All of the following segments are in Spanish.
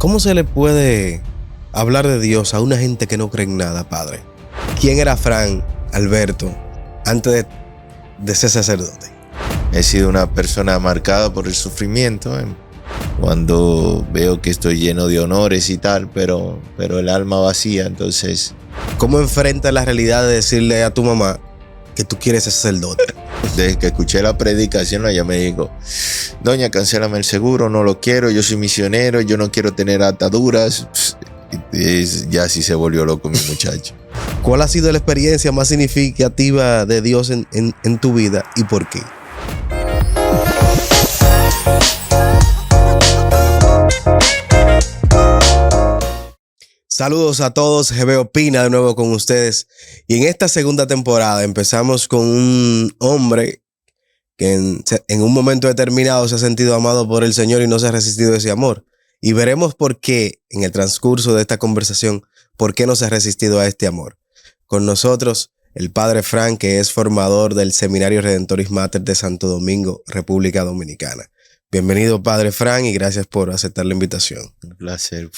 ¿Cómo se le puede hablar de Dios a una gente que no cree en nada, padre? ¿Quién era Frank Alberto antes de ser sacerdote? He sido una persona marcada por el sufrimiento. Cuando veo que estoy lleno de honores y tal, pero el alma vacía, entonces... ¿Cómo enfrentas la realidad de decirle a tu mamá que tú quieres ser sacerdote? Desde que escuché la predicación, ella me dijo: doña, cancélame el seguro, no lo quiero, yo soy misionero, yo no quiero tener ataduras. Ya sí se volvió loco mi muchacho. ¿Cuál ha sido la experiencia más significativa de Dios en tu vida y por qué? Saludos a todos, GB Opina de nuevo con ustedes. Y en esta segunda temporada empezamos con un hombre que en un momento determinado se ha sentido amado por el Señor y no se ha resistido a ese amor. Y veremos por qué en el transcurso de esta conversación, por qué no se ha resistido a este amor. Con nosotros el padre Frank, que es formador del Seminario Redentoris Mater de Santo Domingo, República Dominicana. Bienvenido, padre Frank, y gracias por aceptar la invitación. Un placer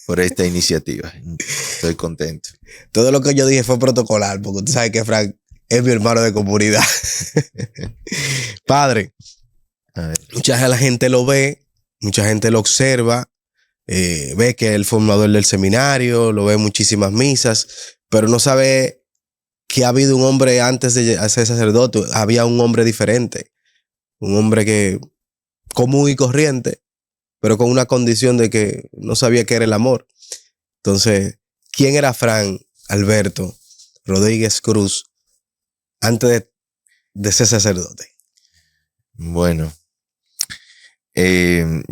por esta iniciativa. Estoy contento. Todo lo que yo dije fue protocolar, porque tú sabes que Frank es mi hermano de comunidad. Padre, mucha gente lo ve, mucha gente lo observa, ve que es el formador del seminario, lo ve en muchísimas misas, pero no sabe que ha habido un hombre antes de ser sacerdote. Había un hombre diferente, un hombre que común y corriente, pero con una condición de que no sabía qué era el amor. Entonces, ¿quién era Frank Alberto Rodríguez Cruz antes de ser sacerdote? Bueno, he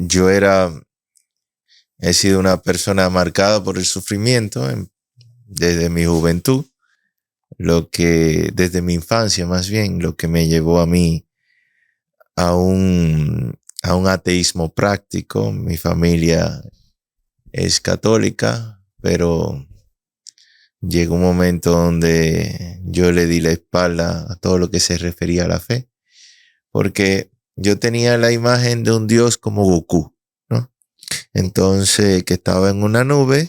sido una persona marcada por el sufrimiento desde mi juventud, desde mi infancia más bien, lo que me llevó a mí a un ateísmo práctico. Mi familia es católica, pero llegó un momento donde yo le di la espalda a todo lo que se refería a la fe, porque yo tenía la imagen de un Dios como Goku, ¿no? Entonces, que estaba en una nube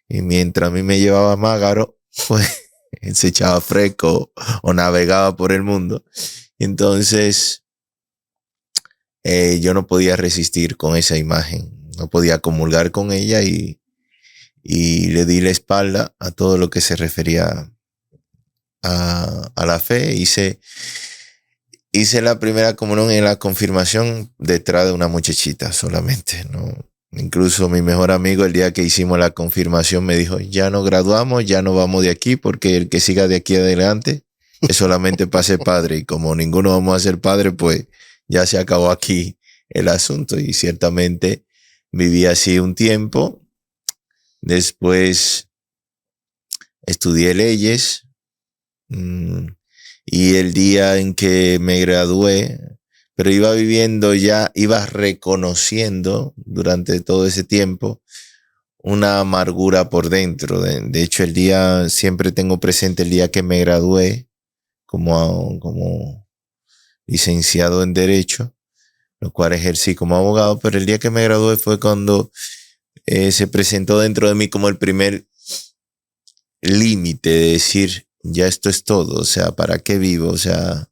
y mientras a mí me llevaba Mágaro, pues él se echaba fresco o navegaba por el mundo. Entonces, yo no podía resistir con esa imagen, no podía comulgar con ella y le di la espalda a todo lo que se refería a la fe. Hice la primera comunión en la confirmación detrás de una muchachita solamente, ¿no? Incluso mi mejor amigo, el día que hicimos la confirmación, me dijo: ya no graduamos, ya no vamos de aquí, porque el que siga de aquí adelante es solamente para ser padre, y como ninguno vamos a ser padre, pues ya se acabó aquí el asunto. Y ciertamente viví así un tiempo. Después estudié leyes, y el día en que me gradué, pero iba reconociendo durante todo ese tiempo una amargura por dentro. De hecho, siempre tengo presente el día que me gradué como licenciado en Derecho, lo cual ejercí como abogado, pero el día que me gradué fue cuando se presentó dentro de mí como el primer límite de decir: ya esto es todo, o sea, ¿para qué vivo? O sea,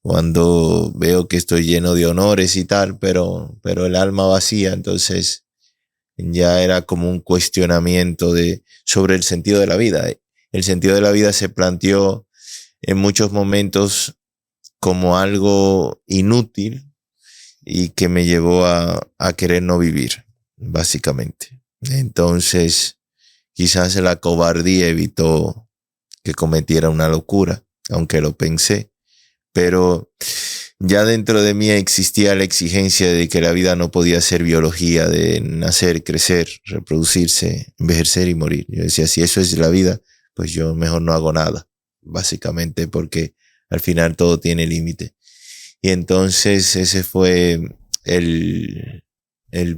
cuando veo que estoy lleno de honores y tal, pero el alma vacía, entonces ya era como un cuestionamiento sobre el sentido de la vida. El sentido de la vida se planteó en muchos momentos como algo inútil y que me llevó a querer no vivir, básicamente. Entonces, quizás la cobardía evitó que cometiera una locura, aunque lo pensé, pero ya dentro de mí existía la exigencia de que la vida no podía ser biología, de nacer, crecer, reproducirse, envejecer y morir. Yo decía, si eso es la vida, pues yo mejor no hago nada, básicamente, porque al final todo tiene límite. Y entonces ese fue el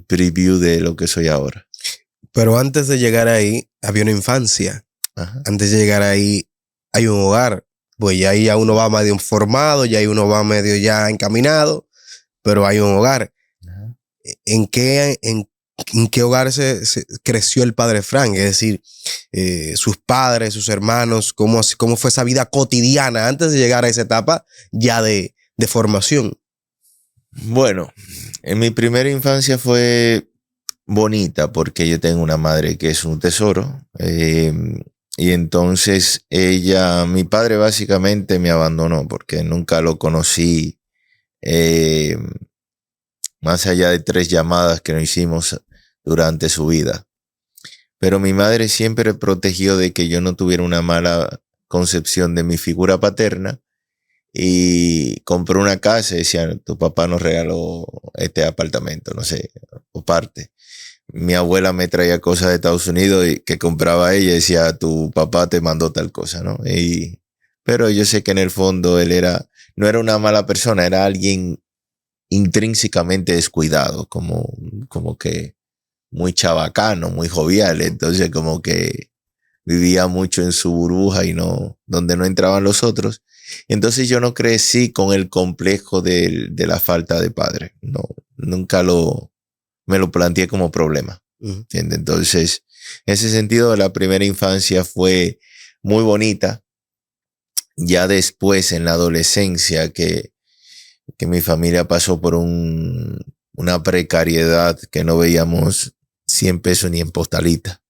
preview de lo que soy ahora. Pero antes de llegar ahí, había una infancia. Ajá. Antes de llegar ahí, hay un hogar. Pues ya ahí ya uno va medio formado, ya ahí uno va medio ya encaminado, pero hay un hogar. Ajá. ¿En qué hogar se creció el padre Frank? Es decir, sus padres, sus hermanos, ¿cómo fue esa vida cotidiana antes de llegar a esa etapa ya de formación? Bueno, en mi primera infancia fue bonita porque yo tengo una madre que es un tesoro. Y entonces mi padre básicamente me abandonó porque nunca lo conocí, más allá de 3 llamadas que nos hicimos durante su vida. Pero mi madre siempre protegió de que yo no tuviera una mala concepción de mi figura paterna y compró una casa y decía, tu papá nos regaló este apartamento, no sé, o parte. Mi abuela me traía cosas de Estados Unidos y que compraba ella y decía, tu papá te mandó tal cosa, ¿no? Pero yo sé que en el fondo él no era una mala persona, era alguien intrínsecamente descuidado, como que muy chabacano, muy jovial. Entonces como que vivía mucho en su burbuja y donde no entraban los otros. Entonces yo no crecí con el complejo de la falta de padre. No, nunca me lo planteé como problema. ¿Entiendes? Entonces, en ese sentido, la primera infancia fue muy bonita. Ya después, en la adolescencia, que mi familia pasó por una precariedad que no veíamos 100 pesos ni en postalita.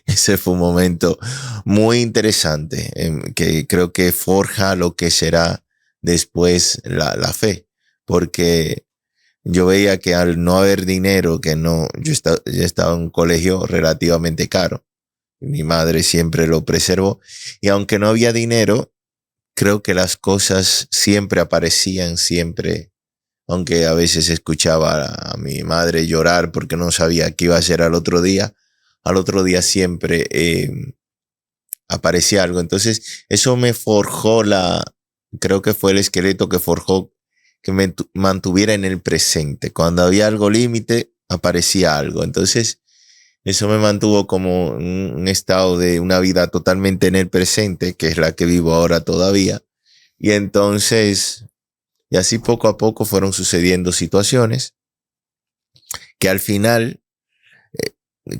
Ese fue un momento muy interesante que creo que forja lo que será después la fe, porque yo veía que al no haber dinero, yo estaba en un colegio relativamente caro, mi madre siempre lo preservó, y aunque no había dinero, creo que las cosas siempre aparecían, siempre, aunque a veces escuchaba a mi madre llorar porque no sabía qué iba a hacer al otro día siempre aparecía algo. Entonces eso me forjó creo que fue el esqueleto que forjó que me mantuviera en el presente. Cuando había algo límite, aparecía algo. Entonces eso me mantuvo como un estado de una vida totalmente en el presente, que es la que vivo ahora todavía. Y entonces, y así poco a poco fueron sucediendo situaciones que al final,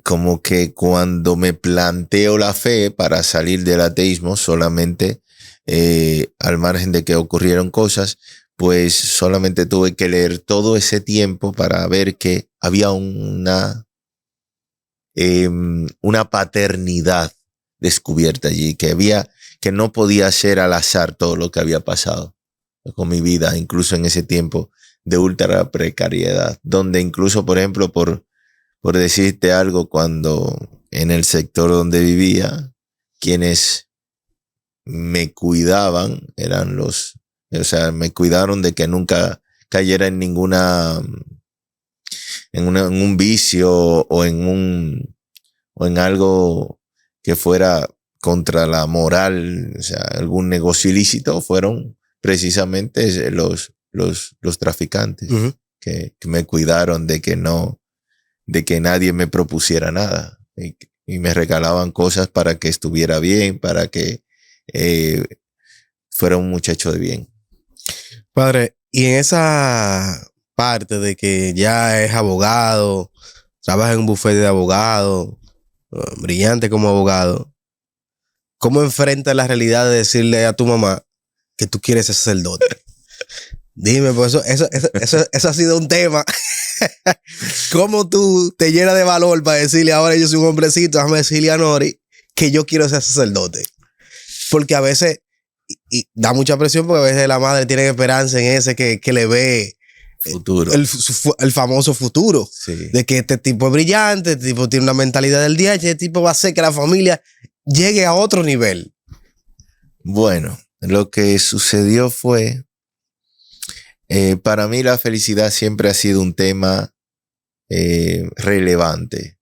como que cuando me planteo la fe para salir del ateísmo, solamente al margen de que ocurrieron cosas, pues solamente tuve que leer todo ese tiempo para ver que había una paternidad descubierta allí, que no podía ser al azar todo lo que había pasado con mi vida, incluso en ese tiempo de ultra precariedad, donde incluso, por ejemplo, por decirte algo, cuando en el sector donde vivía, quienes me cuidaban eran me cuidaron de que nunca cayera en en un vicio o en algo que fuera contra la moral, o sea, algún negocio ilícito, fueron precisamente los traficantes que me cuidaron de que nadie me propusiera nada y me regalaban cosas para que estuviera bien, para que fuera un muchacho de bien. Padre, y en esa parte de que ya es abogado, trabaja en un bufete de abogado, brillante como abogado, ¿cómo enfrenta la realidad de decirle a tu mamá que tú quieres ser sacerdote? Dime, pues eso ha sido un tema. ¿Cómo tú te llenas de valor para decirle ahora yo soy un hombrecito, déjame decirle a Nori que yo quiero ser sacerdote? Porque a veces, y da mucha presión porque a veces la madre tiene esperanza en ese que le ve futuro. El famoso futuro. Sí. De que este tipo es brillante, este tipo tiene una mentalidad del día, este tipo va a hacer que la familia llegue a otro nivel. Bueno, lo que sucedió fue, para mí la felicidad siempre ha sido un tema relevante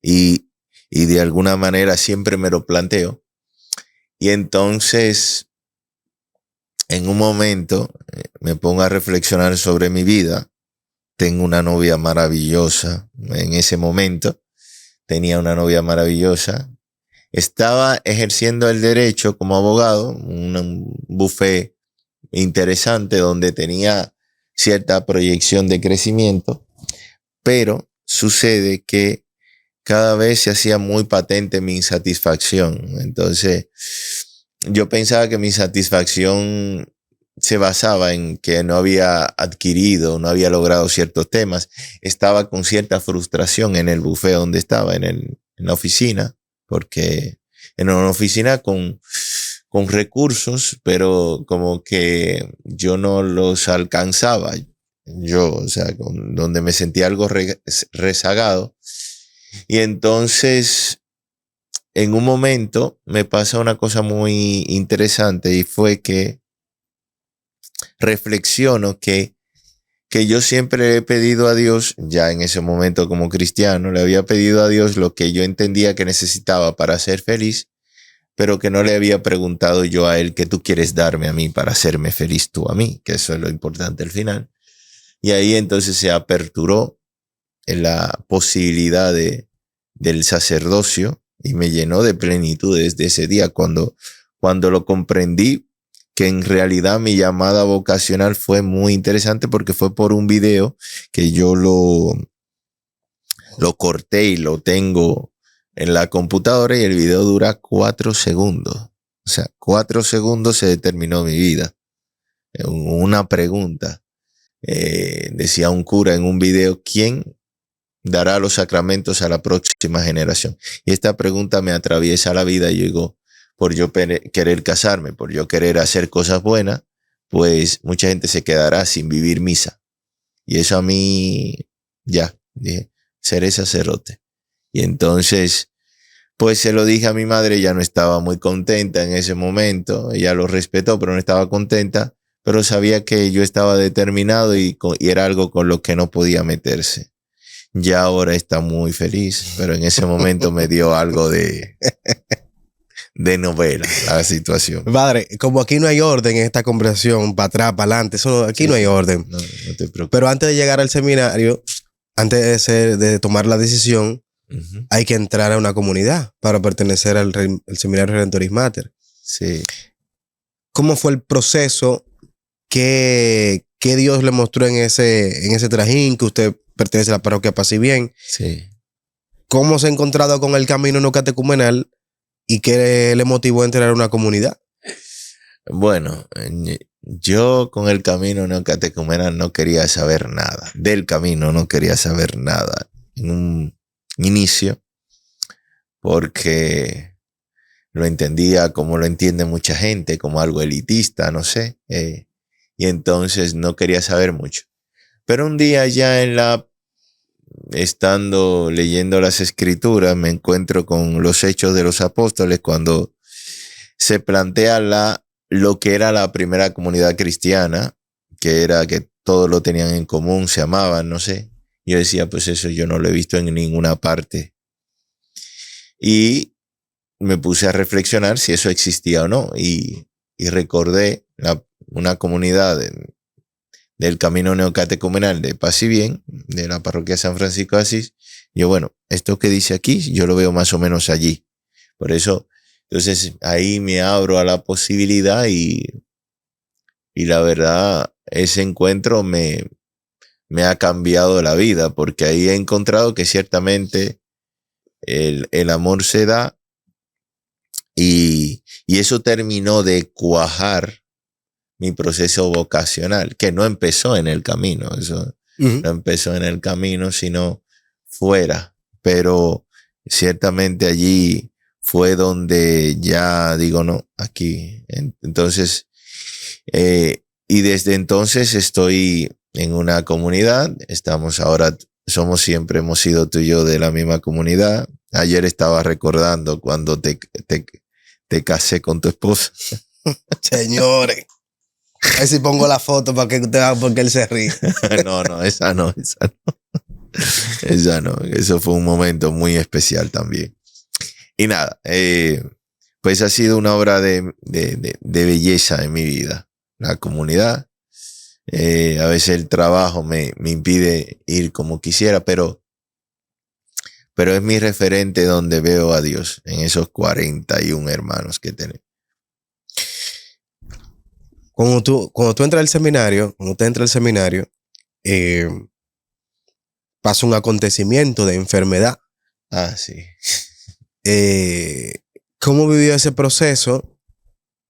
y de alguna manera siempre me lo planteo. Y entonces, en un momento, me pongo a reflexionar sobre mi vida. Tengo una novia maravillosa. En ese momento, tenía una novia maravillosa. Estaba ejerciendo el derecho como abogado, un bufete interesante donde tenía cierta proyección de crecimiento, pero sucede que cada vez se hacía muy patente mi insatisfacción. Entonces, yo pensaba que mi satisfacción se basaba en que no había adquirido, no había logrado ciertos temas. Estaba con cierta frustración en el buffet donde estaba, en la oficina, porque en una oficina con recursos, pero como que yo no los alcanzaba. Yo, o sea, donde me sentía algo rezagado. Y entonces, en un momento me pasa una cosa muy interesante y fue que reflexiono que yo siempre le he pedido a Dios, ya en ese momento como cristiano, le había pedido a Dios lo que yo entendía que necesitaba para ser feliz, pero que no le había preguntado yo a Él qué tú quieres darme a mí para hacerme feliz tú a mí, que eso es lo importante al final. Y ahí entonces se aperturó en la posibilidad del sacerdocio y me llenó de plenitud desde ese día cuando lo comprendí, que en realidad mi llamada vocacional fue muy interesante porque fue por un video que yo lo corté y lo tengo en la computadora y el video dura 4 segundos. O sea, 4 segundos se determinó mi vida. Una pregunta. Decía un cura en un video, ¿quién dará los sacramentos a la próxima generación? Y esta pregunta me atraviesa la vida y yo digo, por yo querer casarme, por yo querer hacer cosas buenas, pues mucha gente se quedará sin vivir misa. Y eso a mí, ya, dije, seré sacerdote. Y entonces, pues se lo dije a mi madre, ella no estaba muy contenta en ese momento, ella lo respetó, pero no estaba contenta, pero sabía que yo estaba determinado y era algo con lo que no podía meterse. Ya ahora está muy feliz, pero en ese momento me dio algo de novela la situación. Padre, como aquí no hay orden en esta conversación, para atrás, para adelante, aquí sí, no hay orden. No te preocupes. Pero antes de llegar al seminario, antes de tomar la decisión, hay que entrar a una comunidad para pertenecer al Seminario Redentoris Mater. Sí. ¿Cómo fue el proceso que Dios le mostró en ese trajín, que usted pertenece a la parroquia Paz y Bien? Sí. ¿Cómo se ha encontrado con el camino no catecumenal y qué le motivó a entrar a una comunidad? Bueno, yo con el camino no catecumenal no quería saber nada. Del camino no quería saber nada. En un inicio, porque lo entendía como lo entiende mucha gente, como algo elitista, no sé. Y entonces no quería saber mucho. Pero un día ya estando leyendo las escrituras, me encuentro con los Hechos de los Apóstoles cuando se plantea lo que era la primera comunidad cristiana, que era que todos lo tenían en común, se amaban, no sé. Yo decía, pues eso yo no lo he visto en ninguna parte. Y me puse a reflexionar si eso existía o no. Y recordé una comunidad del camino neocatecumenal de Paz y Bien, de la parroquia San Francisco de Asís. Yo, bueno, esto que dice aquí, yo lo veo más o menos allí. Por eso, entonces ahí me abro a la posibilidad y la verdad, ese encuentro me ha cambiado la vida, porque ahí he encontrado que ciertamente el amor se da y eso terminó de cuajar mi proceso vocacional, que no empezó en el camino, eso no empezó en el camino, sino fuera, pero ciertamente allí fue donde ya digo, no, aquí. Entonces, y desde entonces estoy en una comunidad, siempre hemos sido tú y yo de la misma comunidad. Ayer estaba recordando cuando te casé con tu esposa. Señores. A ver si pongo la foto para que usted vea porque él se ríe. No, esa no. Esa no. Eso fue un momento muy especial también. Y nada, pues ha sido una obra de belleza en mi vida. La comunidad. A veces el trabajo me impide ir como quisiera, pero es mi referente donde veo a Dios en esos 41 hermanos que tenemos. Cuando tú entras al seminario, pasa un acontecimiento de enfermedad. Ah, sí. ¿Cómo vivió ese proceso?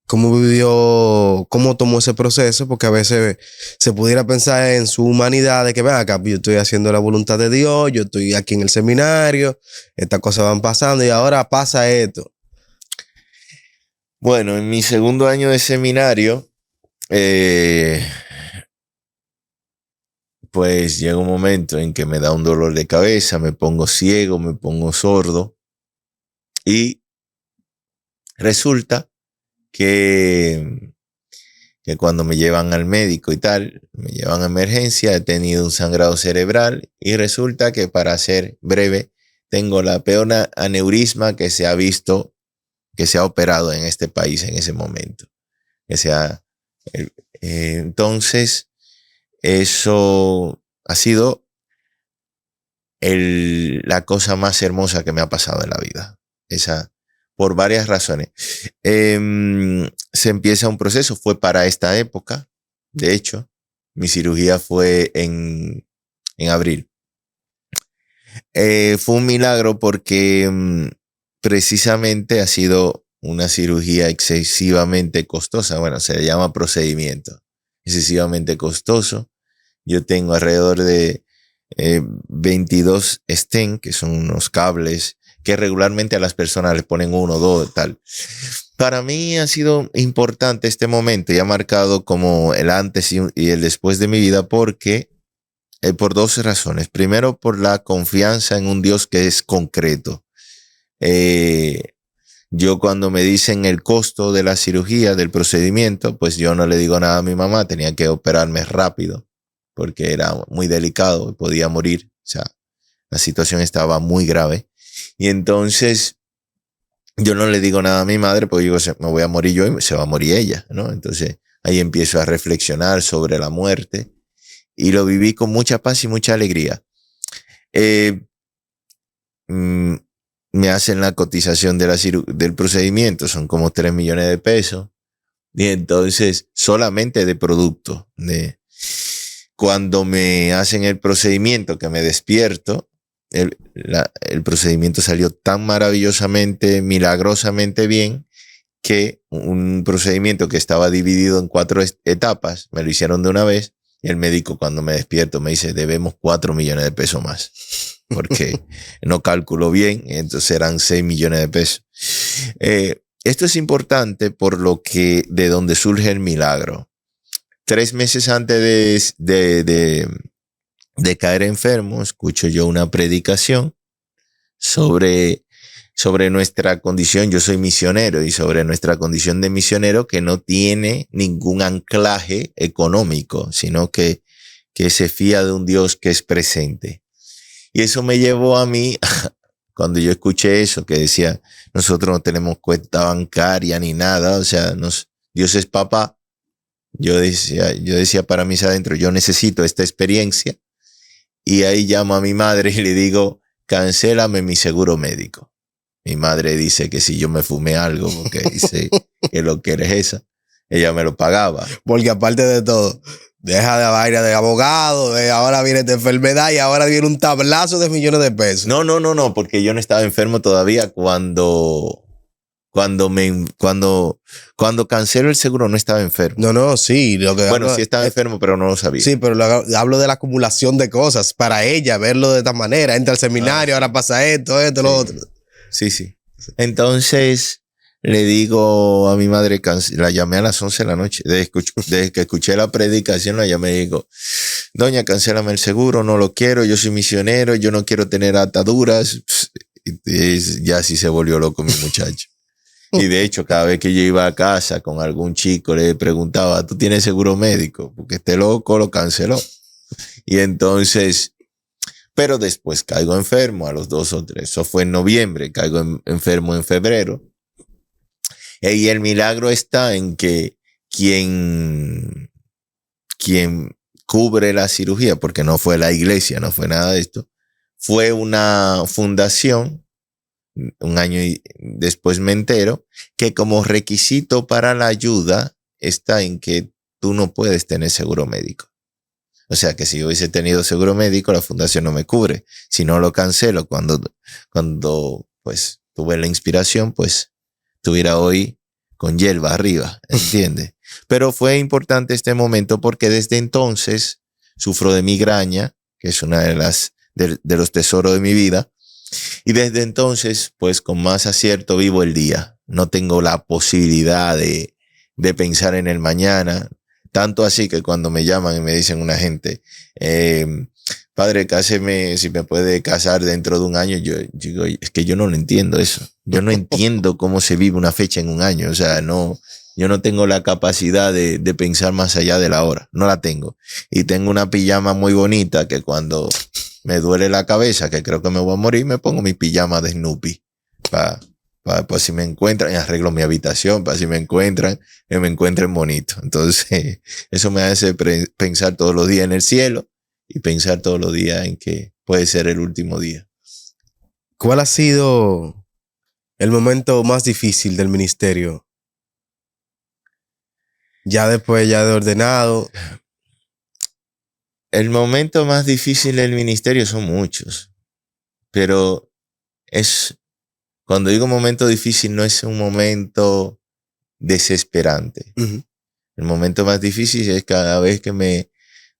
¿Cómo tomó ese proceso? Porque a veces se pudiera pensar en su humanidad de que, ven acá, yo estoy haciendo la voluntad de Dios, yo estoy aquí en el seminario, estas cosas van pasando y ahora pasa esto. Bueno, en mi segundo año de seminario, pues llega un momento en que me da un dolor de cabeza, me pongo ciego, me pongo sordo y resulta que cuando me llevan al médico y tal, me llevan a emergencia, he tenido un sangrado cerebral y resulta que, para ser breve, tengo la peor aneurisma que se ha visto, que se ha operado en este país en ese momento. Entonces, eso ha sido la cosa más hermosa que me ha pasado en la vida. Por varias razones. Se empieza un proceso, fue para esta época, de hecho, mi cirugía fue en abril. Fue un milagro porque precisamente ha sido una cirugía excesivamente costosa. Bueno, se le llama procedimiento, excesivamente costoso. Yo tengo alrededor de 22 stent, que son unos cables que regularmente a las personas les ponen 1, 2, tal. Para mí ha sido importante este momento y ha marcado como el antes y el después de mi vida porque, por 2 razones. Primero, por la confianza en un Dios que es concreto. Yo, cuando me dicen el costo de la cirugía, del procedimiento, pues yo no le digo nada a mi mamá, tenía que operarme rápido porque era muy delicado, podía morir. O sea, la situación estaba muy grave. Y entonces yo no le digo nada a mi madre porque digo, me voy a morir yo y se va a morir ella, ¿no? Entonces ahí empiezo a reflexionar sobre la muerte y lo viví con mucha paz y mucha alegría. Me hacen la cotización del procedimiento, son como 3 millones de pesos. Y entonces, solamente de producto. Cuando me hacen el procedimiento, que me despierto, el procedimiento salió tan maravillosamente, milagrosamente bien, que un procedimiento que estaba dividido en 4 etapas, me lo hicieron de una vez, y el médico, cuando me despierto, me dice, debemos 4 millones de pesos más, porque no calculó bien, entonces eran 6 millones de pesos. Esto es importante por lo que, de donde surge el milagro. 3 meses antes de caer enfermo, escucho yo una predicación sobre nuestra condición. Yo soy misionero, y sobre nuestra condición de misionero, que no tiene ningún anclaje económico, sino que se fía de un Dios que es presente. Y eso me llevó a mí, cuando yo escuché eso, que decía, nosotros no tenemos cuenta bancaria ni nada, o sea, Dios es papá. Yo decía para mí adentro, yo necesito esta experiencia. Y ahí llamo a mi madre y le digo, cancélame mi seguro médico. Mi madre dice que si yo me fumé algo, porque dice que lo que eres esa, ella me lo pagaba. Porque aparte de todo, deja de vaina de abogado, ahora viene esta enfermedad y ahora viene un tablazo de millones de pesos. No, porque yo no estaba enfermo todavía cuando cancelo el seguro. No estaba enfermo. No, sí. Sí estaba enfermo, pero no lo sabía. Sí, pero hablo de la acumulación de cosas. Para ella, verlo de esta manera. Entra al seminario, ahora pasa esto, sí. Lo otro. Sí. Entonces le digo a mi madre, la llamé a las 11 de la noche. Desde que escuché la predicación, la llamé y digo, doña, cancélame el seguro, no lo quiero, yo soy misionero, yo no quiero tener ataduras. Y ya así se volvió loco mi muchacho. Y de hecho, cada vez que yo iba a casa con algún chico, le preguntaba, ¿tú tienes seguro médico? Porque este loco lo canceló. Y entonces, pero después caigo enfermo a los 2 o 3. Eso fue en noviembre, caigo enfermo en febrero. Y el milagro está en que quien cubre la cirugía, porque no fue la iglesia, no fue nada de esto, fue una fundación. Un año después me entero que como requisito para la ayuda está en que tú no puedes tener seguro médico. O sea que si hubiese tenido seguro médico, la fundación no me cubre. Si no lo cancelo cuando pues tuve la inspiración, pues estuviera hoy con hierba arriba, ¿entiendes? Pero fue importante este momento porque desde entonces sufro de migraña, que es una de los tesoros de mi vida. Y desde entonces, pues con más acierto vivo el día. No tengo la posibilidad de pensar en el mañana. Tanto así que cuando me llaman y me dicen una gente, padre, cáseme, si me puede casar dentro de un año, yo digo, es que yo no lo entiendo eso. Yo no entiendo cómo se vive una fecha en un año. O sea, yo no tengo la capacidad de pensar más allá de la hora. No la tengo. Y tengo una pijama muy bonita que cuando me duele la cabeza, que creo que me voy a morir, me pongo mi pijama de Snoopy. Pues si me encuentran, arreglo mi habitación, para si me encuentran, que me encuentren bonito. Entonces, eso me hace pensar todos los días en el cielo y pensar todos los días en que puede ser el último día. ¿Cuál ha sido el momento más difícil del ministerio? Ya después, ya de ordenado. El momento más difícil del ministerio son muchos, pero cuando digo momento difícil, no es un momento desesperante. Uh-huh. El momento más difícil es cada vez que me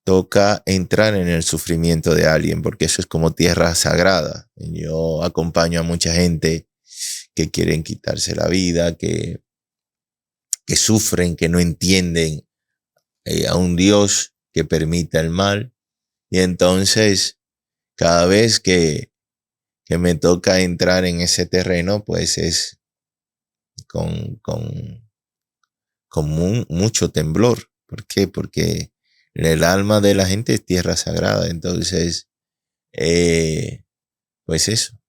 toca entrar en el sufrimiento de alguien, porque eso es como tierra sagrada. Yo acompaño a mucha gente que quieren quitarse la vida, que sufren, que no entienden a un Dios que permita el mal. Y entonces, cada vez que me toca entrar en ese terreno, pues es con mucho temblor. ¿Por qué? Porque el alma de la gente es tierra sagrada. Entonces, pues eso,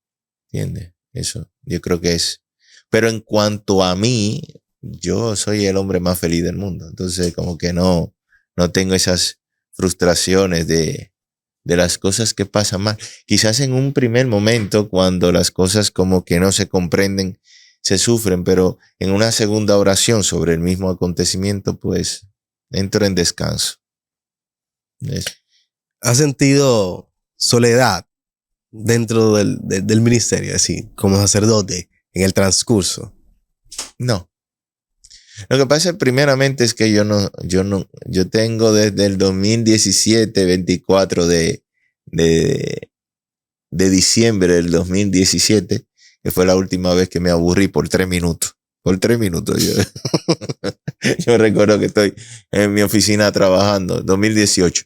¿entiendes? Eso, yo creo que es. Pero en cuanto a mí, yo soy el hombre más feliz del mundo. Entonces, como que no tengo esas frustraciones de las cosas que pasan mal. Quizás en un primer momento, cuando las cosas como que no se comprenden, se sufren, pero en una segunda oración sobre el mismo acontecimiento, pues entro en descanso. ¿Has sentido soledad dentro del ministerio, así, como sacerdote, en el transcurso? No. Lo que pasa primeramente es que yo tengo desde el 2017, 24 de diciembre del 2017, que fue la última vez que me aburrí por 3 minutos. Por 3 minutos. Yo recuerdo que estoy en mi oficina trabajando, 2018.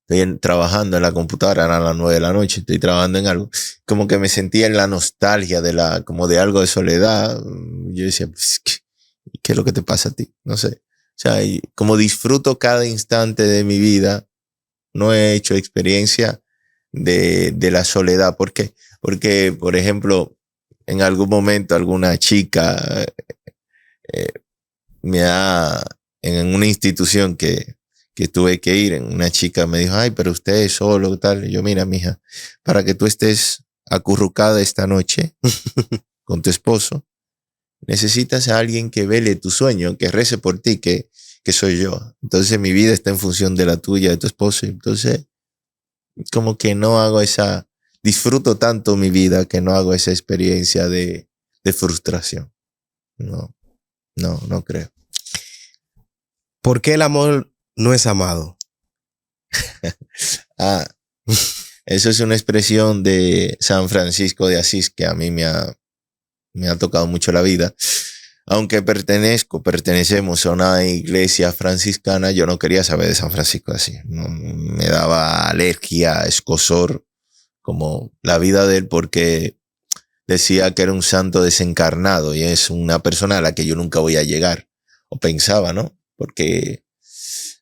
Estoy trabajando en la computadora, eran las 9 de la noche, estoy trabajando en algo. Como que me sentía en la nostalgia como de algo de soledad. Yo decía, pues, ¿qué es lo que te pasa a ti? No sé. O sea, como disfruto cada instante de mi vida, no he hecho experiencia de la soledad. ¿Por qué? Porque, por ejemplo, en algún momento alguna chica en una institución que tuve que ir, una chica me dijo, ay, pero usted es solo, tal. Y yo, mira, mija, para que tú estés acurrucada esta noche con tu esposo, necesitas a alguien que vele tu sueño, que rece por ti, que soy yo. Entonces mi vida está en función de la tuya, de tu esposo. Entonces, como que disfruto tanto mi vida que no hago esa experiencia de frustración. No creo. ¿Por qué el amor no es amado? Eso es una expresión de San Francisco de Asís que a mí me ha tocado mucho la vida. Aunque pertenecemos a una iglesia franciscana, yo no quería saber de San Francisco de Asís. No, me daba alergia, escozor, como la vida de él, porque decía que era un santo desencarnado y es una persona a la que yo nunca voy a llegar. O pensaba, ¿no? Porque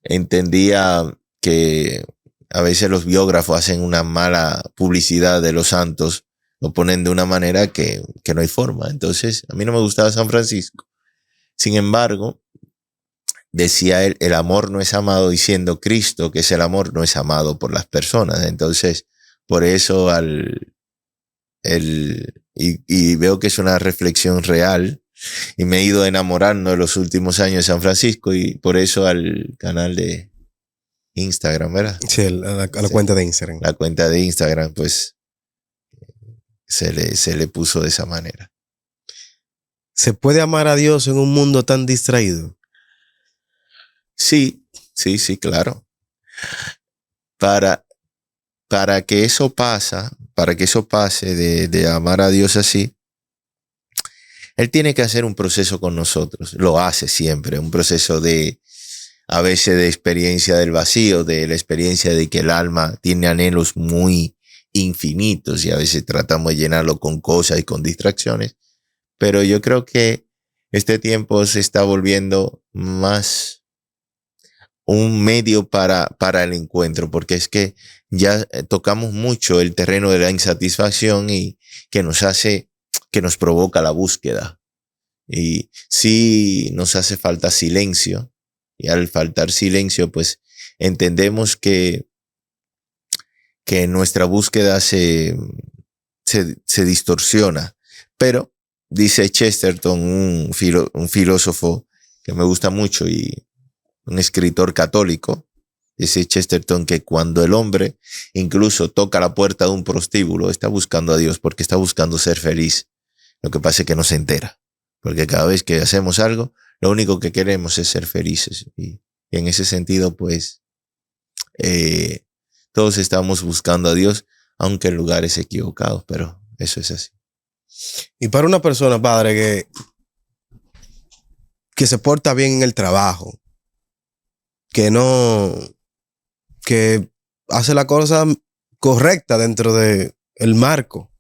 entendía que a veces los biógrafos hacen una mala publicidad de los santos, lo ponen de una manera que no hay forma. Entonces, a mí no me gustaba San Francisco. Sin embargo, decía él, el amor no es amado, diciendo Cristo, que es el amor, no es amado por las personas. Entonces, por eso y veo que es una reflexión real, y me he ido enamorando en los últimos años de San Francisco, y por eso al canal de Instagram, ¿verdad? Sí, a la Sí. cuenta de Instagram. La cuenta de Instagram, pues, se le puso de esa manera. ¿Se puede amar a Dios en un mundo tan distraído? Sí, sí, claro. Para, para que eso pase de amar a Dios así, Él tiene que hacer un proceso con nosotros. Lo hace siempre, un proceso a veces de experiencia del vacío, de la experiencia de que el alma tiene anhelos muy infinitos y a veces tratamos de llenarlo con cosas y con distracciones. Pero yo creo que este tiempo se está volviendo más un medio para el encuentro, porque es que ya tocamos mucho el terreno de la insatisfacción y que nos provoca la búsqueda. Y sí nos hace falta silencio, y al faltar silencio, pues entendemos que nuestra búsqueda se distorsiona. Pero dice Chesterton, un filósofo que me gusta mucho y un escritor católico, dice Chesterton que cuando el hombre incluso toca la puerta de un prostíbulo, está buscando a Dios porque está buscando ser feliz. Lo que pasa es que no se entera, porque cada vez que hacemos algo, lo único que queremos es ser felices. Y en ese sentido, pues, todos estamos buscando a Dios, aunque en lugares equivocados, pero eso es así. Y para una persona, padre, que se porta bien en el trabajo, que hace la cosa correcta dentro de el marco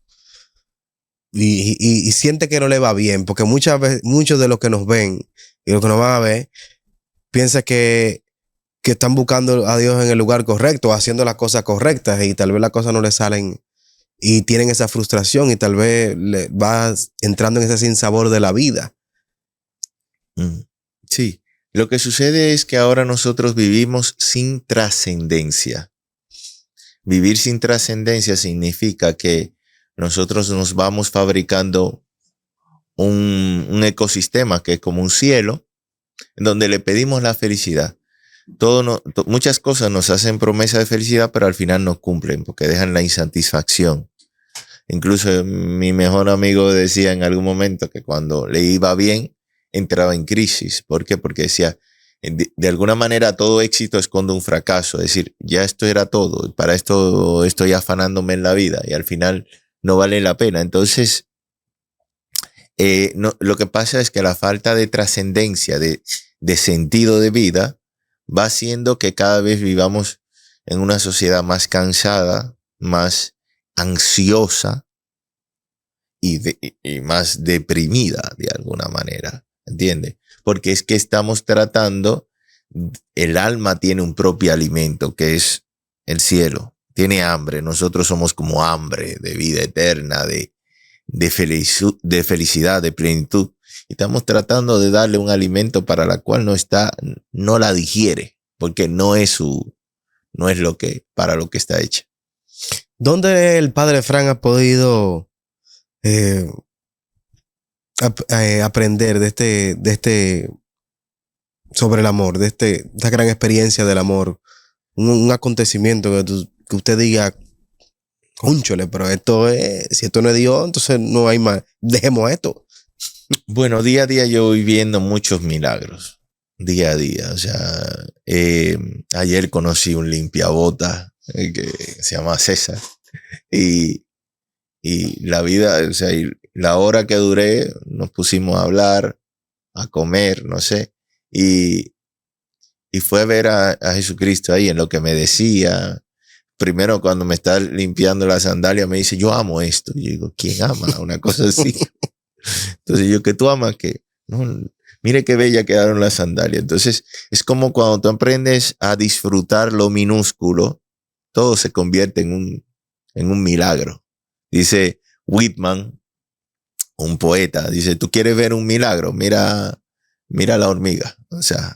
y siente que no le va bien, porque muchas veces, muchos de los que nos ven y los que nos van a ver, piensan que están buscando a Dios en el lugar correcto, haciendo las cosas correctas y tal vez las cosas no le salen y tienen esa frustración y tal vez le vas entrando en ese sinsabor de la vida. Sí, lo que sucede es que ahora nosotros vivimos sin trascendencia. Vivir sin trascendencia significa que nosotros nos vamos fabricando un ecosistema que es como un cielo, en donde le pedimos la felicidad. Muchas cosas nos hacen promesa de felicidad, pero al final no cumplen porque dejan la insatisfacción. Incluso mi mejor amigo decía en algún momento que cuando le iba bien, entraba en crisis. ¿Por qué? Porque decía, de alguna manera todo éxito esconde un fracaso. Es decir, ya esto era todo, y para esto estoy afanándome en la vida y al final no vale la pena. Entonces, lo que pasa es que la falta de trascendencia, de sentido de vida, va haciendo que cada vez vivamos en una sociedad más cansada, más ansiosa y más deprimida de alguna manera, ¿entiendes? Porque es que estamos tratando, el alma tiene un propio alimento que es el cielo, tiene hambre, nosotros somos como hambre de vida eterna, de felicidad, de plenitud. Y estamos tratando de darle un alimento para la cual no la digiere, porque no es para lo que está hecha. ¿Dónde el padre Fran ha podido aprender sobre el amor, esta gran experiencia del amor? Un acontecimiento que usted diga, cónchole, pero si esto no es Dios, entonces no hay más, dejemos esto. Bueno, día a día yo voy viendo muchos milagros, día a día. O sea, ayer conocí un limpiabota que se llama César y la vida, o sea, y la hora que duré nos pusimos a hablar, a comer, no sé, y fue ver a Jesucristo ahí en lo que me decía. Primero cuando me está limpiando la sandalia me dice, yo amo esto. Y yo digo, ¿quién ama una cosa así? Entonces yo, ¿que tú amas qué? No, mire qué bella quedaron las sandalias. Entonces es como cuando tú aprendes a disfrutar lo minúsculo, todo se convierte en un milagro. Dice Whitman, un poeta, dice, ¿tú quieres ver un milagro? Mira la hormiga. O sea,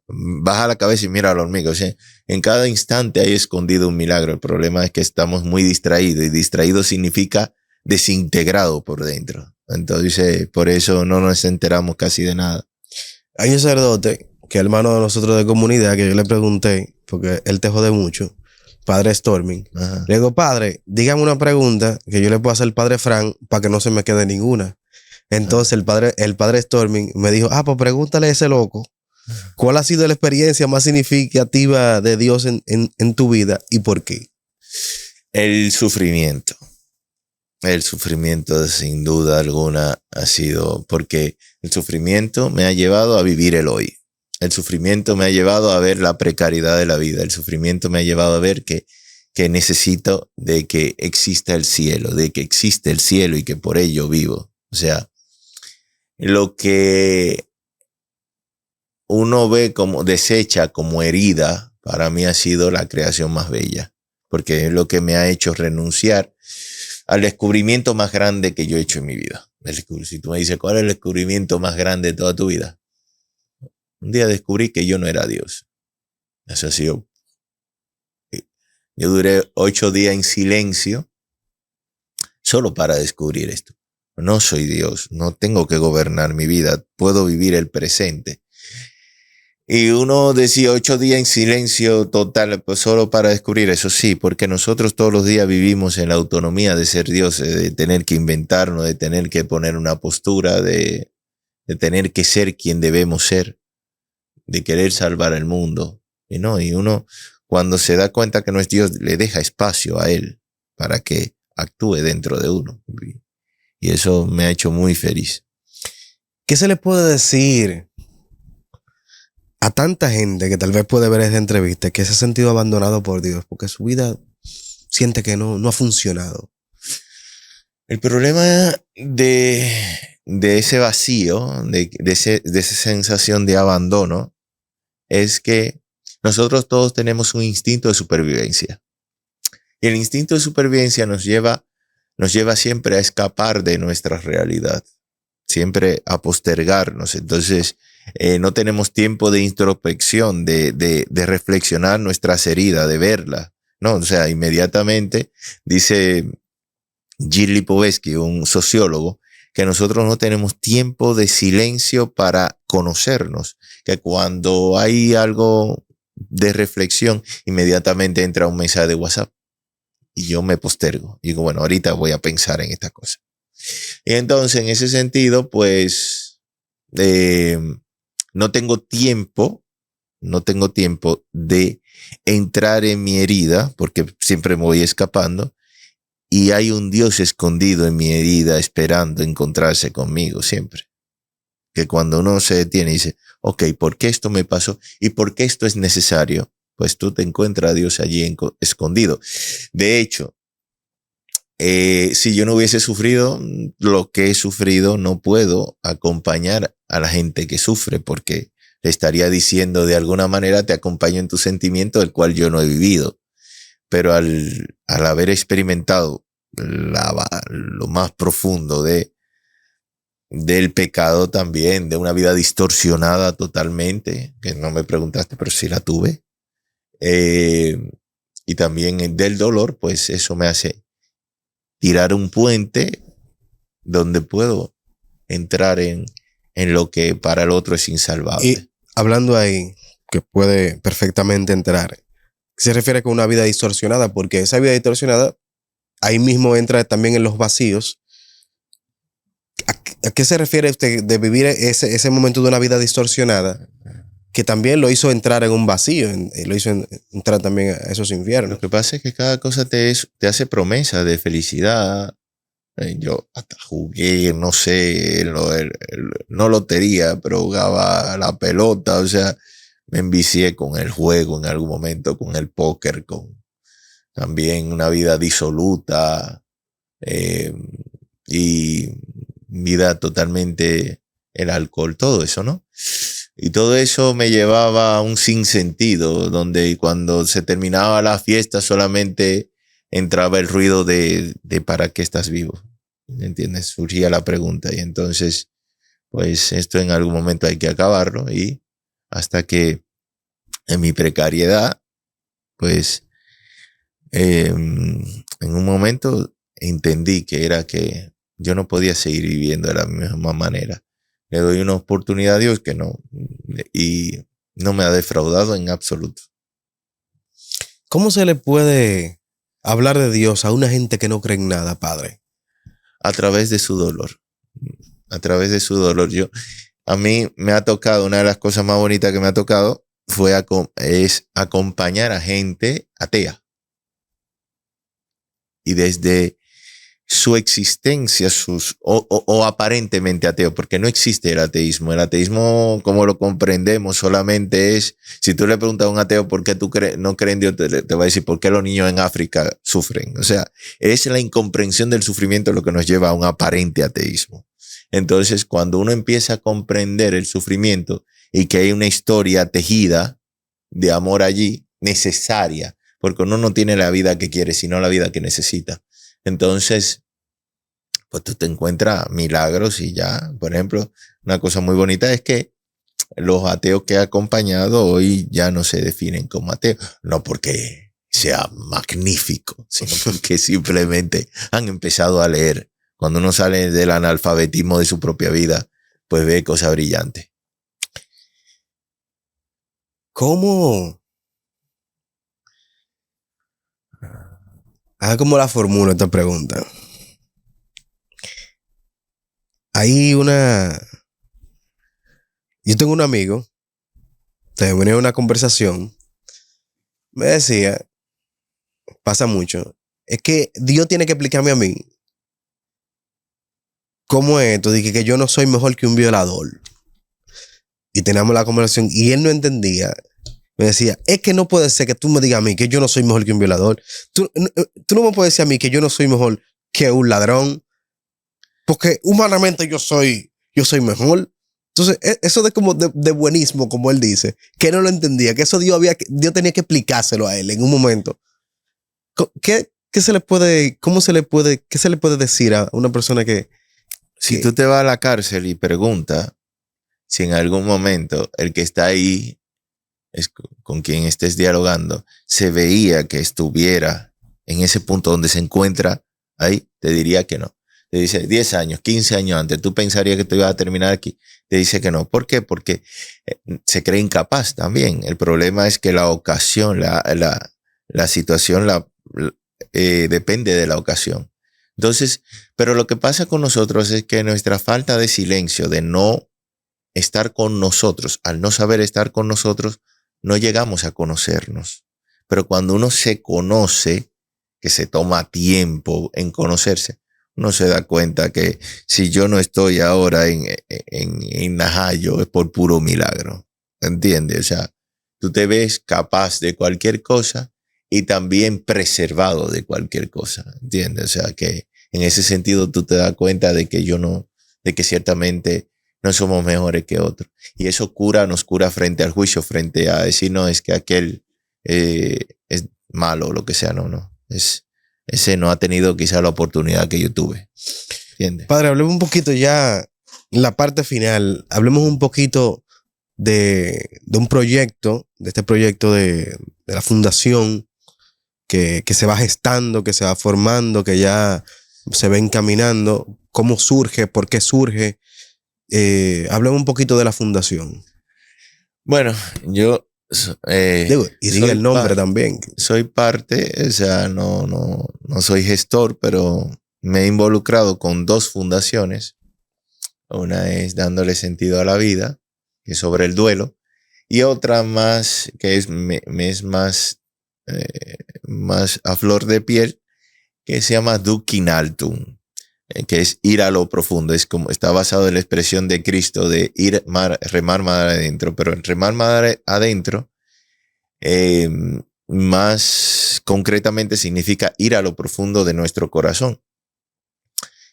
baja la cabeza y mira a la hormiga. O sea, en cada instante hay escondido un milagro. El problema es que estamos muy distraídos y distraído significa desintegrado por dentro. Entonces, por eso no nos enteramos casi de nada. Hay un sacerdote que es hermano de nosotros de comunidad, que yo le pregunté, porque él te jode mucho, padre Storming. Ajá. Le digo, padre, dígame una pregunta que yo le puedo hacer al padre Frank para que no se me quede ninguna. Entonces el padre Storming me dijo, pues pregúntale a ese loco, ¿cuál ha sido la experiencia más significativa de Dios en tu vida y por qué? El sufrimiento. El sufrimiento, sin duda alguna, ha sido porque el sufrimiento me ha llevado a vivir el hoy. El sufrimiento me ha llevado a ver la precariedad de la vida. El sufrimiento me ha llevado a ver que necesito de que exista el cielo, de que existe el cielo y que por ello vivo. O sea, lo que uno ve como desecha como herida, para mí ha sido la creación más bella, porque es lo que me ha hecho renunciar al descubrimiento más grande que yo he hecho en mi vida. Si tú me dices, ¿cuál es el descubrimiento más grande de toda tu vida? Un día descubrí que yo no era Dios. Eso ha sido. Yo duré 8 días en silencio solo para descubrir esto. No soy Dios, no tengo que gobernar mi vida, puedo vivir el presente. Y uno decía 8 días en silencio total, pues solo para descubrir eso, sí, porque nosotros todos los días vivimos en la autonomía de ser dioses, de tener que inventarnos, de tener que poner una postura, de tener que ser quien debemos ser, de querer salvar al mundo. Y uno cuando se da cuenta que no es Dios, le deja espacio a Él para que actúe dentro de uno. Y eso me ha hecho muy feliz. ¿Qué se le puede decir a tanta gente que tal vez puede ver esta entrevista que se ha sentido abandonado por Dios porque su vida siente que no ha funcionado? El problema de ese vacío, de esa sensación de abandono, es que nosotros todos tenemos un instinto de supervivencia. Y el instinto de supervivencia nos lleva siempre a escapar de nuestra realidad, siempre a postergarnos. Entonces, no tenemos tiempo de introspección, de reflexionar nuestras heridas, de verlas. No, o sea, inmediatamente dice Jill Lipovetsky, un sociólogo, que nosotros no tenemos tiempo de silencio para conocernos, que cuando hay algo de reflexión, inmediatamente entra un mensaje de WhatsApp y yo me postergo. Digo, bueno, ahorita voy a pensar en esta cosa. Y entonces, en ese sentido, pues, no tengo tiempo de entrar en mi herida, porque siempre me voy escapando, y hay un Dios escondido en mi herida esperando encontrarse conmigo siempre. Que cuando uno se detiene y dice, ok, ¿por qué esto me pasó? ¿Y por qué esto es necesario? Pues tú te encuentras a Dios allí escondido. De hecho, si yo no hubiese sufrido lo que he sufrido, no puedo acompañar a la gente que sufre, porque le estaría diciendo de alguna manera, te acompaño en tu sentimiento, el cual yo no he vivido. Pero al haber experimentado lo más profundo del pecado también, de una vida distorsionada totalmente, que no me preguntaste, pero sí la tuve, y también del dolor, pues eso me hace tirar un puente donde puedo entrar en lo que para el otro es insalvable. Y hablando ahí, que puede perfectamente entrar, se refiere con una vida distorsionada, porque esa vida distorsionada ahí mismo entra también en los vacíos. ¿A qué se refiere usted de vivir ese momento de una vida distorsionada que también lo hizo entrar en un vacío, lo hizo entrar también a esos infiernos? Lo que pasa es que cada cosa te hace promesa de felicidad. Yo hasta jugué, no sé, no lotería, pero jugaba la pelota, o sea, me envicié con el juego en algún momento, con el póker, con también una vida disoluta, y vida totalmente el alcohol, todo eso, ¿no? Y todo eso me llevaba a un sinsentido, donde cuando se terminaba la fiesta solamente entraba el ruido de ¿para qué estás vivo? ¿Me entiendes? Surgía la pregunta, y entonces, pues esto en algún momento hay que acabarlo, y hasta que en mi precariedad, pues en un momento entendí que era que yo no podía seguir viviendo de la misma manera. Le doy una oportunidad a Dios que no, y no me ha defraudado en absoluto. ¿Cómo se le puede hablar de Dios a una gente que no cree en nada, padre? A través de su dolor. A través de su dolor. A mí me ha tocado, una de las cosas más bonitas que me ha tocado es acompañar a gente atea. Y desde su existencia, o aparentemente ateo, porque no existe el ateísmo. El ateísmo, como lo comprendemos, solamente es, si tú le preguntas a un ateo por qué tú no crees en Dios, te va a decir por qué los niños en África sufren. O sea, es la incomprensión del sufrimiento lo que nos lleva a un aparente ateísmo. Entonces, cuando uno empieza a comprender el sufrimiento y que hay una historia tejida de amor allí, necesaria, porque uno no tiene la vida que quiere, sino la vida que necesita. Entonces, pues tú te encuentras milagros y ya, por ejemplo, una cosa muy bonita es que los ateos que he acompañado hoy ya no se definen como ateos, no porque sea magnífico, sino porque simplemente han empezado a leer. Cuando uno sale del analfabetismo de su propia vida, pues ve cosas brillantes. ¿Cómo? ¿Cómo la formulo esta pregunta? Yo tengo un amigo, terminé una conversación, me decía, pasa mucho, es que Dios tiene que explicarme a mí cómo es esto, de que yo no soy mejor que un violador. Y teníamos la conversación y él no entendía. Me decía, es que no puede ser que tú me digas a mí que yo no soy mejor que un violador. Tú no me puedes decir a mí que yo no soy mejor que un ladrón. Porque humanamente yo soy mejor. Entonces, eso de como de buenismo, como él dice, que no lo entendía, que eso Dios tenía que explicárselo a él en un momento. ¿Qué se le puede decir a una persona que... Si tú te vas a la cárcel y preguntas si en algún momento el que está ahí, es con quien estés dialogando, se veía que estuviera en ese punto donde se encuentra ahí, te diría que no. Te dice 10 años, 15 años antes, tú pensarías que te ibas a terminar aquí. Te dice que no. ¿Por qué? Porque se cree incapaz también. El problema es que la ocasión, la situación depende de la ocasión. Entonces, pero lo que pasa con nosotros es que nuestra falta de silencio, de no estar con nosotros, al no saber estar con nosotros, no llegamos a conocernos. Pero cuando uno se conoce, que se toma tiempo en conocerse, uno se da cuenta que si yo no estoy ahora en Najayo es por puro milagro. ¿Entiendes? O sea, tú te ves capaz de cualquier cosa y también preservado de cualquier cosa. ¿Entiendes? O sea, que en ese sentido tú te das cuenta de que ciertamente no somos mejores que otros. Y eso nos cura frente al juicio, frente a decir, no, es que aquel es malo o lo que sea. No. Ese no ha tenido quizá la oportunidad que yo tuve. ¿Entiendes? Padre, hablemos un poquito ya en la parte final. Hablemos un poquito de un proyecto, de este proyecto de la fundación que se va gestando, que se va formando, que ya se va encaminando. ¿Cómo surge? ¿Por qué surge? Hablemos un poquito de la fundación. Bueno, yo... y diga el nombre también. Soy parte, o sea, no soy gestor, pero me he involucrado con 2 fundaciones. Una es Dándole Sentido a la Vida, que es sobre el duelo, y otra más, que es más a flor de piel, que se llama Dukinaltum, que es ir a lo profundo. Es como está basado en la expresión de Cristo de remar mar adentro, pero en remar mar adentro, más concretamente significa ir a lo profundo de nuestro corazón.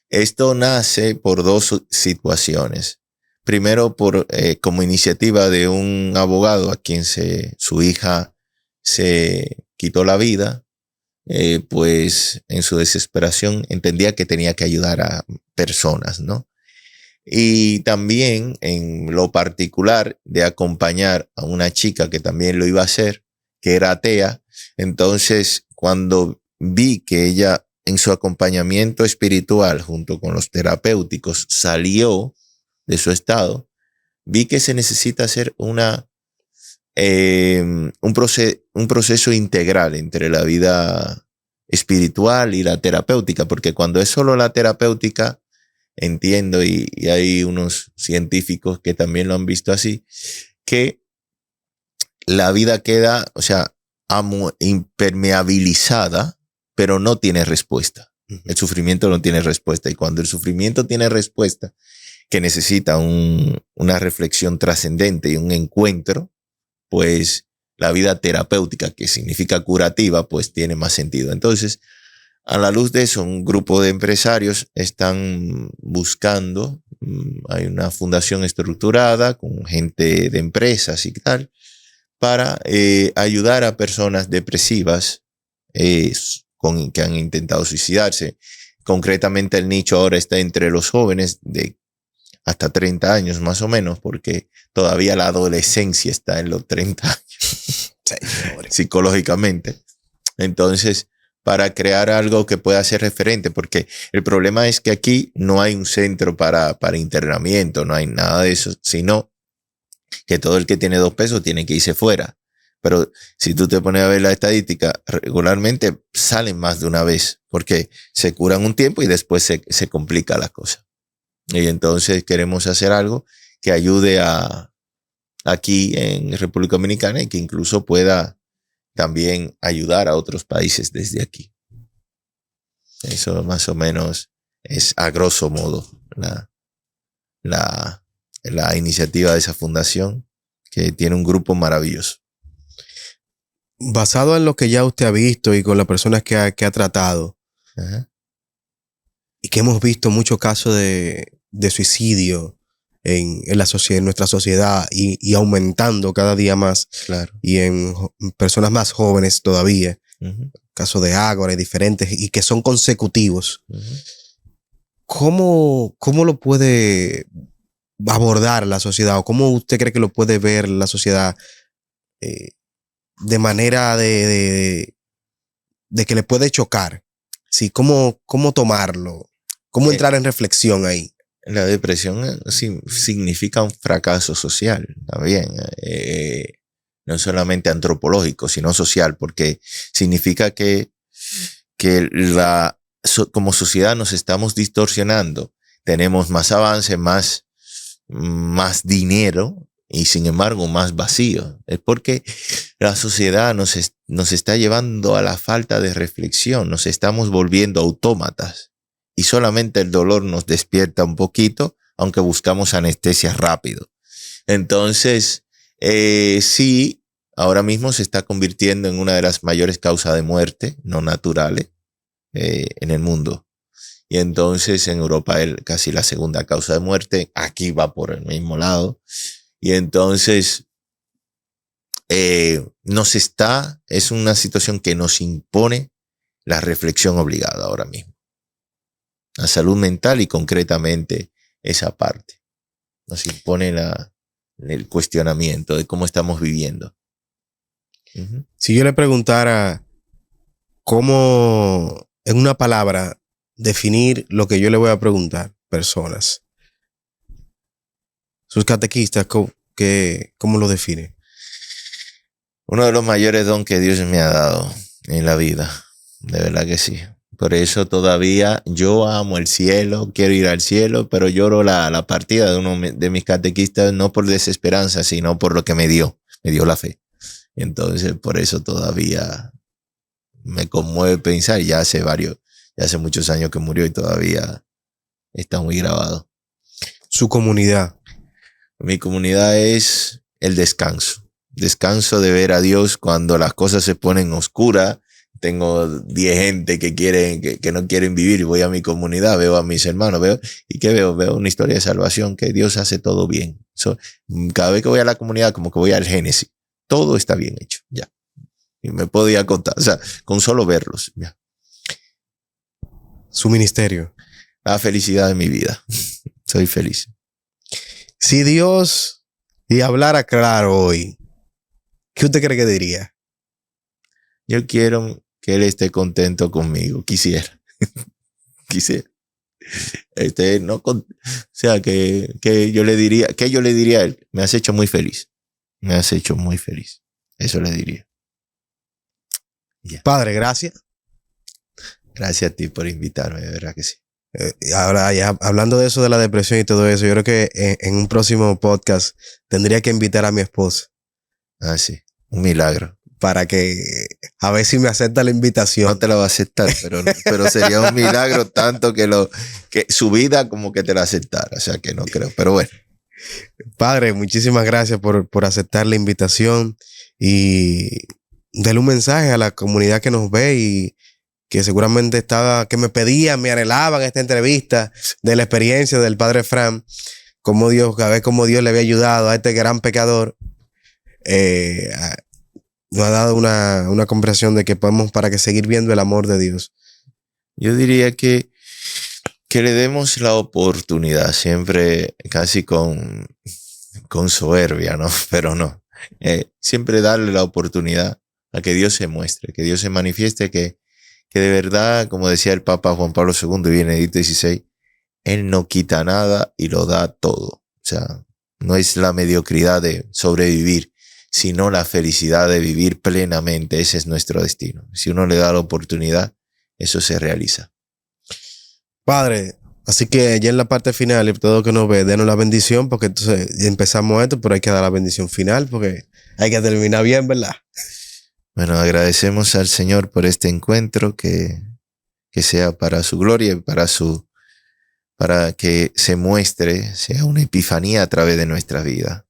Esto nace por 2 situaciones. Primero, como iniciativa de un abogado a quien su hija se quitó la vida, pues en su desesperación entendía que tenía que ayudar a personas, ¿no? Y también en lo particular de acompañar a una chica que también lo iba a hacer, que era atea. Entonces, cuando vi que ella en su acompañamiento espiritual junto con los terapéuticos salió de su estado, vi que se necesita hacer una un proceso integral entre la vida espiritual y la terapéutica, porque cuando es solo la terapéutica, entiendo, y hay unos científicos que también lo han visto así, que la vida queda, o sea, impermeabilizada, pero no tiene respuesta. El sufrimiento no tiene respuesta. Y cuando el sufrimiento tiene respuesta, que necesita una reflexión trascendente y un encuentro, pues la vida terapéutica, que significa curativa, pues tiene más sentido. Entonces, a la luz de eso, un grupo de empresarios están buscando, hay una fundación estructurada con gente de empresas y tal, para ayudar a personas depresivas que han intentado suicidarse. Concretamente el nicho ahora está entre los jóvenes de hasta 30 años más o menos, porque todavía la adolescencia está en los 30 años psicológicamente. Entonces, para crear algo que pueda ser referente, porque el problema es que aquí no hay un centro para internamiento, no hay nada de eso, sino que todo el que tiene 2 pesos tiene que irse fuera. Pero si tú te pones a ver la estadística, regularmente salen más de una vez, porque se curan un tiempo y después se complica la cosa. Y entonces queremos hacer algo que ayude aquí en República Dominicana y que incluso pueda también ayudar a otros países desde aquí. Eso más o menos es a grosso modo la iniciativa de esa fundación, que tiene un grupo maravilloso. Basado en lo que ya usted ha visto y con las personas que ha tratado, Ajá. y que hemos visto muchos casos de suicidio en nuestra sociedad y aumentando cada día más, Claro. y en personas más jóvenes todavía, Uh-huh. casos de Ágora y diferentes, y que son consecutivos. Uh-huh. ¿Cómo lo puede abordar la sociedad, o cómo usted cree que lo puede ver la sociedad de manera de que le puede chocar? Sí, ¿cómo tomarlo? ¿Cómo entrar en reflexión ahí? La depresión significa un fracaso social, también. No solamente antropológico, sino social, porque significa que como sociedad nos estamos distorsionando. Tenemos más avance, más dinero y sin embargo más vacío. Es porque la sociedad nos está llevando a la falta de reflexión. Nos estamos volviendo autómatas y solamente el dolor nos despierta un poquito, aunque buscamos anestesia rápido. Entonces, sí, ahora mismo se está convirtiendo en una de las mayores causas de muerte no naturales en el mundo. Y entonces en Europa es casi la segunda causa de muerte. Aquí va por el mismo lado. Y entonces es una situación que nos impone la reflexión obligada ahora mismo. La salud mental y concretamente esa parte. Nos impone el cuestionamiento de cómo estamos viviendo. Uh-huh. Si yo le preguntara cómo, en una palabra, definir lo que yo le voy a preguntar, personas, sus catequistas, ¿cómo lo define? Uno de los mayores dones que Dios me ha dado en la vida, de verdad que sí. Por eso todavía yo amo el cielo, quiero ir al cielo, pero lloro la partida de uno de mis catequistas, no por desesperanza, sino por lo que me dio la fe. Entonces, por eso todavía me conmueve pensar, ya hace muchos años que murió y todavía está muy grabado. Su comunidad. Mi comunidad es el descanso. Descanso de ver a Dios cuando las cosas se ponen oscuras. Tengo 10 gente que no quieren vivir y voy a mi comunidad, veo a mis hermanos, veo una historia de salvación, que Dios hace todo bien. Cada vez que voy a la comunidad, como que voy al Génesis, todo está bien hecho, ya. Y me puedo ir a contar, o sea, con solo verlos, ya. Su ministerio. La felicidad de mi vida. Soy feliz. Si Dios y hablara claro hoy, ¿qué usted cree que diría? Yo quiero que Él esté contento conmigo. Quisiera. O sea, que yo le diría a Él, me has hecho muy feliz. Me has hecho muy feliz. Eso le diría. Ya. Padre, gracias. Gracias a ti por invitarme, de verdad que sí. Ahora, ya hablando de eso, de la depresión y todo eso, yo creo que en un próximo podcast tendría que invitar a mi esposa. Ah, sí. Un milagro. Para que a ver si me acepta la invitación. No te la va a aceptar, pero sería un milagro tanto que su vida como que te la aceptara. O sea que no creo. Pero bueno. Padre, muchísimas gracias por aceptar la invitación y darle un mensaje a la comunidad que nos ve y que seguramente que me pedían, me anhelaban esta entrevista de la experiencia del Padre Fran, a ver cómo Dios le había ayudado a este gran pecador. Nos ha dado una conversación de que podemos para que seguir viendo el amor de Dios. Yo diría que le demos la oportunidad, siempre casi con soberbia, ¿no? Pero no. Siempre darle la oportunidad a que Dios se muestre, que Dios se manifieste, que de verdad, como decía el Papa Juan Pablo II y Benedicto XVI, Él no quita nada y lo da todo. O sea, no es la mediocridad de sobrevivir, sino la felicidad de vivir plenamente. Ese es nuestro destino. Si uno le da la oportunidad, eso se realiza. Padre, así que ya en la parte final, y todo que nos ve, denos la bendición, porque entonces ya empezamos esto, pero hay que dar la bendición final, porque hay que terminar bien, ¿verdad? Bueno, agradecemos al Señor por este encuentro, que sea para su gloria y para que se muestre, sea una epifanía a través de nuestra vida.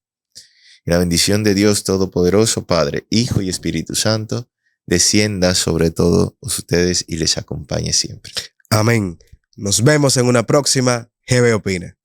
Y la bendición de Dios Todopoderoso, Padre, Hijo y Espíritu Santo, descienda sobre todos ustedes y les acompañe siempre. Amén. Nos vemos en una próxima GB Opina.